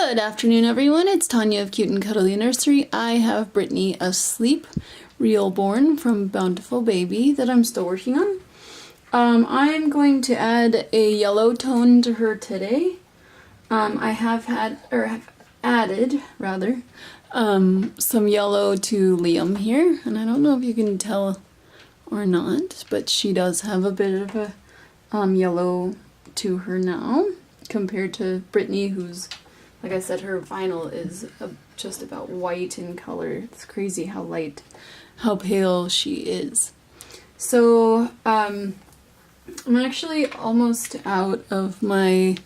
Good afternoon, everyone. It's Tanya of Cute and Cuddly Nursery. I have Brittany asleep, real born from Bountiful Baby that I'm still working on. I'm going to add a yellow tone to her today. I have added some yellow to Liam here, and I don't know if you can tell or not, but she does have a bit of a yellow to her now compared to Brittany, who's, like I said, her vinyl is just about white in color. It's crazy how pale she is. So I'm actually almost out of my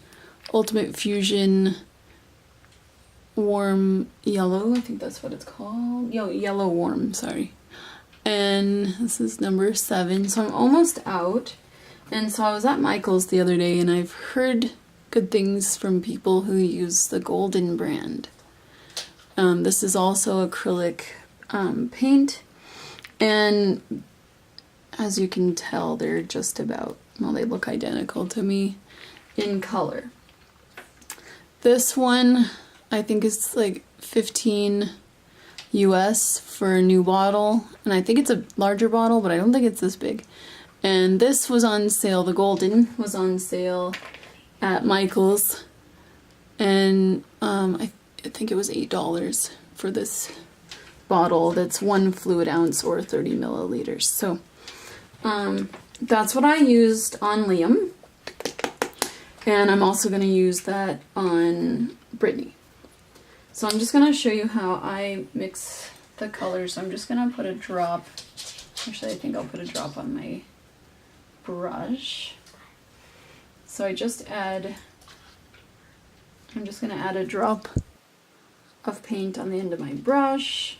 Ultimate Fusion Warm Yellow. I think that's what it's called. Yellow Warm, sorry. And this is number 7, so I'm almost out. And so I was at Michael's the other day, and I've heard good things from people who use the Golden brand. This is also acrylic paint, and as you can tell, they're just about, well, they look identical to me in color. This one I think is like 15 US for a new bottle, and I think it's a larger bottle, but I don't think it's this big. And this was on sale, the Golden was on sale at Michael's, and I think it was $8 for this bottle that's 1 fluid ounce or 30 milliliters. So that's what I used on Liam, and I'm also going to use that on Brittany. So I'm just going to show you how I mix the colors. So I'm just going to put a drop, actually I think I'll put a drop on my brush. So I'm just going to add a drop of paint on the end of my brush,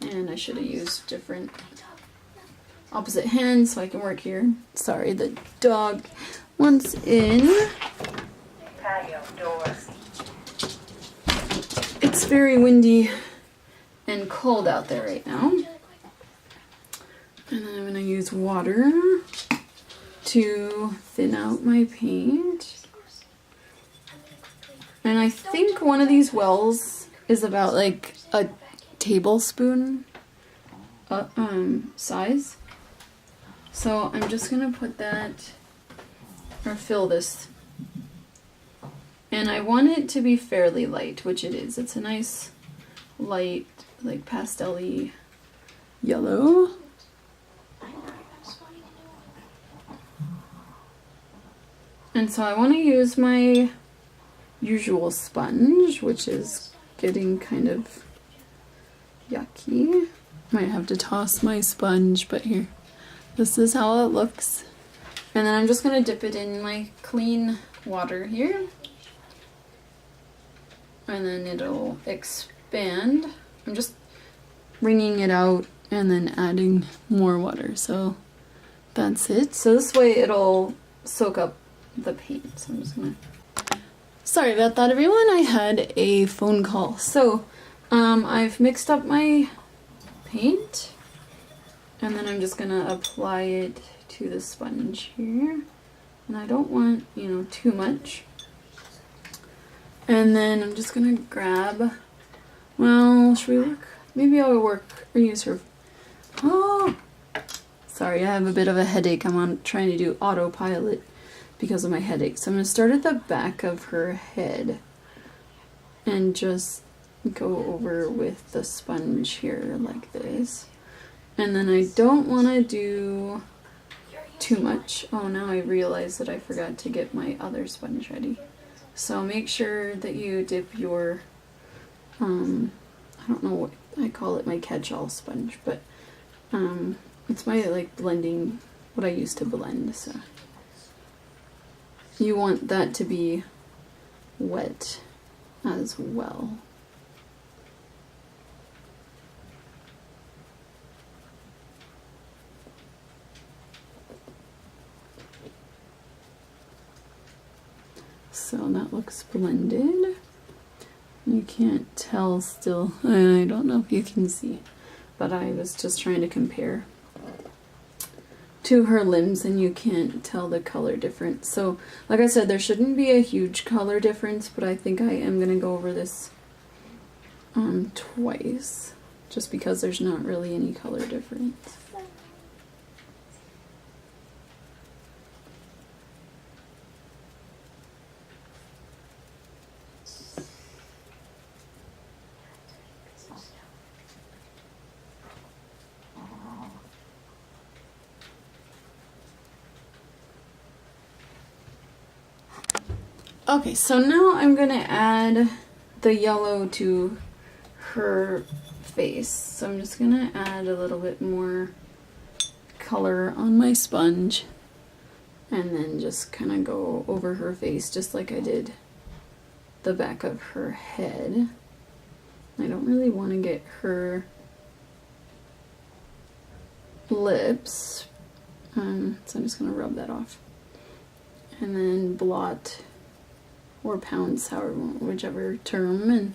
and I should have used different opposite hands so I can work here. Sorry, the dog wants in. Patio door. It's very windy and cold out there right now. And then I'm going to use water to thin out my paint. And I think one of these wells is about like a tablespoon size. So I'm just gonna put that, or fill this. And I want it to be fairly light, which it is. It's a nice light, like pastel-y yellow. And so I want to use my usual sponge, which is getting kind of yucky. Might have to toss my sponge, but here. This is how it looks. And then I'm just going to dip it in my clean water here. And then it'll expand. I'm just wringing it out and then adding more water. So that's it. So this way it'll soak up the paint. So I'm just gonna, sorry about that, everyone. I had a phone call. So I've mixed up my paint, and then I'm just gonna apply it to the sponge here, and I don't want, too much. And then I'm just gonna grab, well, should we work? Maybe I'll work or use her. Oh, sorry, I have a bit of a headache. I'm trying to do autopilot because of my headache. So I'm going to start at the back of her head and just go over with the sponge here like this. And then I don't want to do too much. Oh, now I realize that I forgot to get my other sponge ready. So make sure that you dip your, I don't know what, I call it my catch-all sponge, but it's my like blending, what I use to blend, so. You want that to be wet as well. So that looks blended. You can't tell still. I don't know if you can see, but I was just trying to compare to her limbs and you can't tell the color difference. So like I said, there shouldn't be a huge color difference, but I think I am going to go over this twice just because there's not really any color difference. Okay, so now I'm gonna add the yellow to her face. So I'm just gonna add a little bit more color on my sponge and then just kind of go over her face just like I did the back of her head. I don't really want to get her lips, so I'm just gonna rub that off and then blot or pounce, however, whichever term, and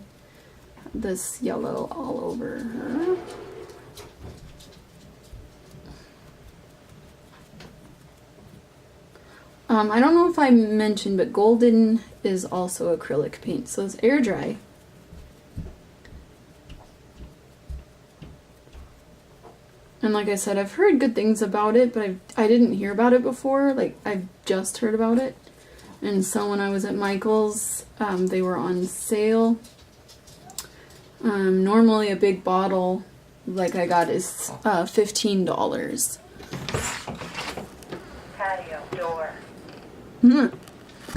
this yellow all over her. I don't know if I mentioned, but golden is also acrylic paint, so it's air dry. And like I said, I've heard good things about it, but I didn't hear about it before. Like, I've just heard about it. And so when I was at Michael's, they were on sale. Normally a big bottle like I got is $15. Patio door.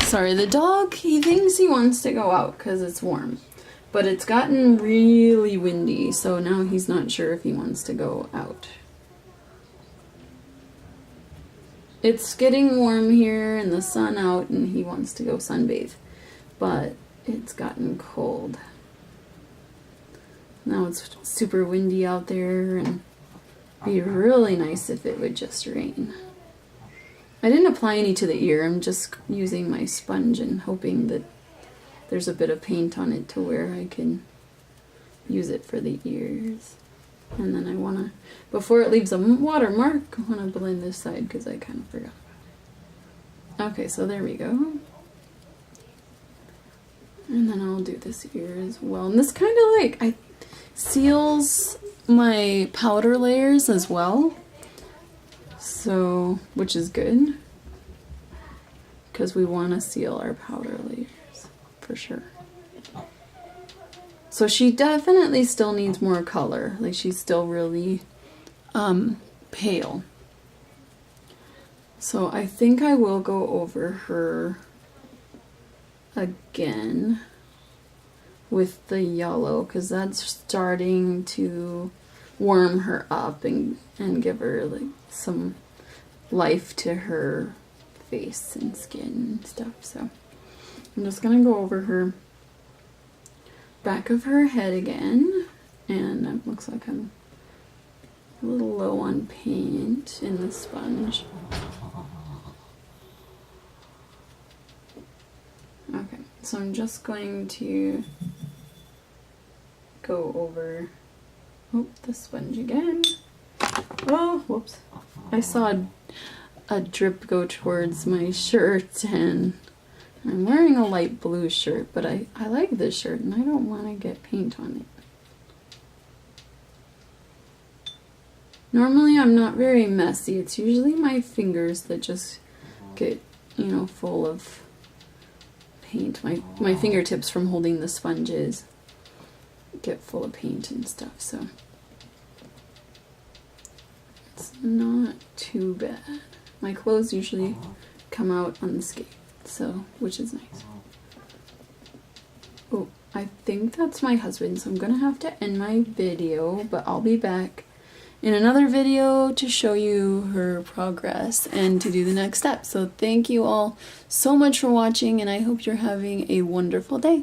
Sorry, the dog, he thinks he wants to go out because it's warm. But it's gotten really windy, so now he's not sure if he wants to go out. It's getting warm here and the sun out and he wants to go sunbathe, but it's gotten cold. Now it's super windy out there and it'd be really nice if it would just rain. I didn't apply any to the ear, I'm just using my sponge and hoping that there's a bit of paint on it to where I can use it for the ears. And then I want to, before it leaves a watermark, I want to blend this side because I kind of forgot about it. Okay, so there we go. And then I'll do this ear as well. And this kind of like, seals my powder layers as well. So, which is good. Because we want to seal our powder layers, for sure. So she definitely still needs more color. Like, she's still really pale. So I think I will go over her again with the yellow because that's starting to warm her up and give her like some life to her face and skin and stuff. So I'm just gonna go over her back of her head again, and it looks like I'm a little low on paint in the sponge. Okay, so I'm just going to go over the sponge again. Oh, whoops. I saw a drip go towards my shirt, and I'm wearing a light blue shirt, but I like this shirt and I don't want to get paint on it. Normally I'm not very messy. It's usually my fingers that just get, full of paint. My fingertips from holding the sponges get full of paint and stuff, so it's not too bad. My clothes usually come out unscathed, so, which is nice. Oh, I think that's my husband, so I'm gonna have to end my video, but I'll be back in another video to show you her progress and to do the next step. So thank you all so much for watching, and I hope you're having a wonderful day.